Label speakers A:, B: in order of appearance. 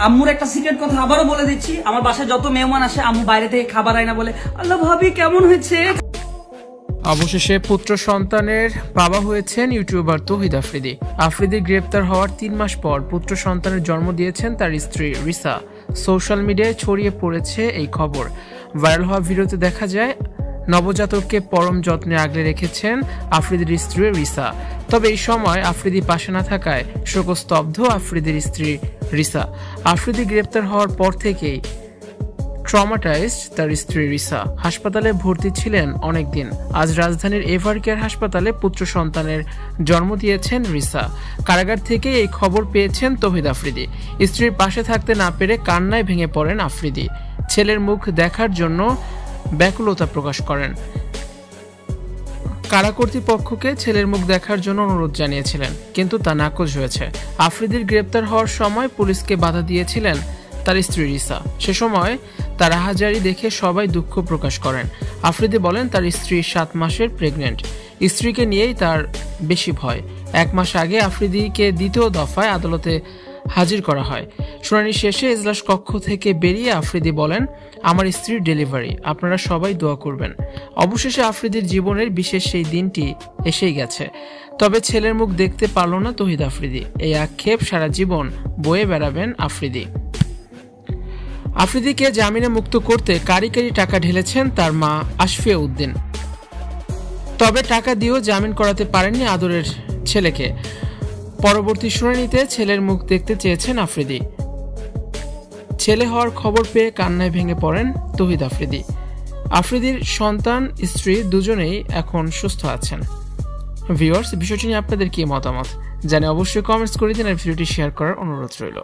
A: আম্মুর একটা সিক্রেট কথা আবারও বলে দিচ্ছি, আমার বাসায় যত মেহমান আসে আম্মু বাইরে থেকে খাবার আয় না বলে আল্লাহ ভাবি কেমন হয়েছে।
B: অবশেষে পুত্র সন্তানের বাবা হয়েছেন ইউটিউবার তৌহিদ আফ্রিদি। আফ্রিদি গ্রেপ্তার হওয়ার 3 মাস পর পুত্র সন্তানের জন্ম দিয়েছেন তার স্ত্রী রিসা। সোশ্যাল মিডিয়ায় ছড়িয়ে পড়েছে এই খবর। ভাইরাল হওয়া ভিডিওতে দেখা যায় নবজাতককে পরম যত্নে আগলে রেখেছেন আফ্রিদির স্ত্রী রিসা। তবে এই সময় আফ্রিদি পাশে না থাকায় শোকস্তব্ধ আফ্রিদির স্ত্রী রিসা। আফ্রিদি গ্রেপ্তার হওয়ার পর থেকেই ট্রমাটাইজড তার স্ত্রী রিসা। হাসপাতালে ভর্তি ছিলেন অনেকদিন। আজ রাজধানীর এভার কেয়ার হাসপাতালে পুত্র সন্তানের জন্ম দিয়েছেন রিসা। কারাগার থেকে এই খবর পেয়েছেন তৌহিদ আফ্রিদি। স্ত্রীর পাশে থাকতে না পেরে কান্নায় ভেঙে পড়েন আফ্রিদি। ছেলের মুখ দেখার জন্য ব্যাকুলতা প্রকাশ করেন। কারা কর্তৃপক্ষকে ছেলের মুখ দেখার জন্য অনুরোধ জানিয়েছিলেন, কিন্তু তা নাকচ হয়েছে। আফ্রিদির গ্রেপ্তার হওয়ার সময় পুলিশকে বাধা দিয়েছিলেন তার স্ত্রী রিসা। সে সময় তার আহাজারি দেখে সবাই দুঃখ প্রকাশ করেন। আফ্রিদি বলেন তার স্ত্রী 7 মাসের প্রেগনেন্ট। স্ত্রীকে নিয়েই তার বেশি ভয়। 1 মাস আগে আফ্রিদিকে দ্বিতীয় দফায় আদালতে হাজির করা হয়। শুনানি শেষে এজলাস কক্ষ থেকে বেরিয়ে আফ্রিদি বলেন, আমার স্ত্রীর ডেলিভারি, আপনারা সবাই দোয়া করবেন। অবশেষে আফ্রিদির জীবনের বিশেষ সেই দিনটি এসেই গেছে। তবে ছেলের মুখ দেখতে পারল না তৌহিদ আফ্রিদি। এই আক্ষেপ সারা জীবন বয়ে বেড়াবেন আফ্রিদি। আফ্রিদিকে জামিনে মুক্ত করতে কারি কারি টাকা ঢেলেছেন তার মা আশফিয়া উদ্দিন। তবে টাকা দিয়েও জামিন করাতে পারেননি আদরের ছেলেকে। পরবর্তী শুনানিতে ছেলের মুখ দেখতে চেয়েছেন আফ্রিদি। ছেলে হওয়ার খবর পেয়ে কান্নায় ভেঙে পড়েন তৌহিদ আফ্রিদি। আফ্রিদির সন্তান স্ত্রী দুজনেই এখন সুস্থ আছেন। ভিউয়ার্স, বিষয়টি নিয়ে আপনাদের কি মতামত জানে অবশ্যই কমেন্টস করে দিন আর ভিডিওটি শেয়ার করার অনুরোধ রইল।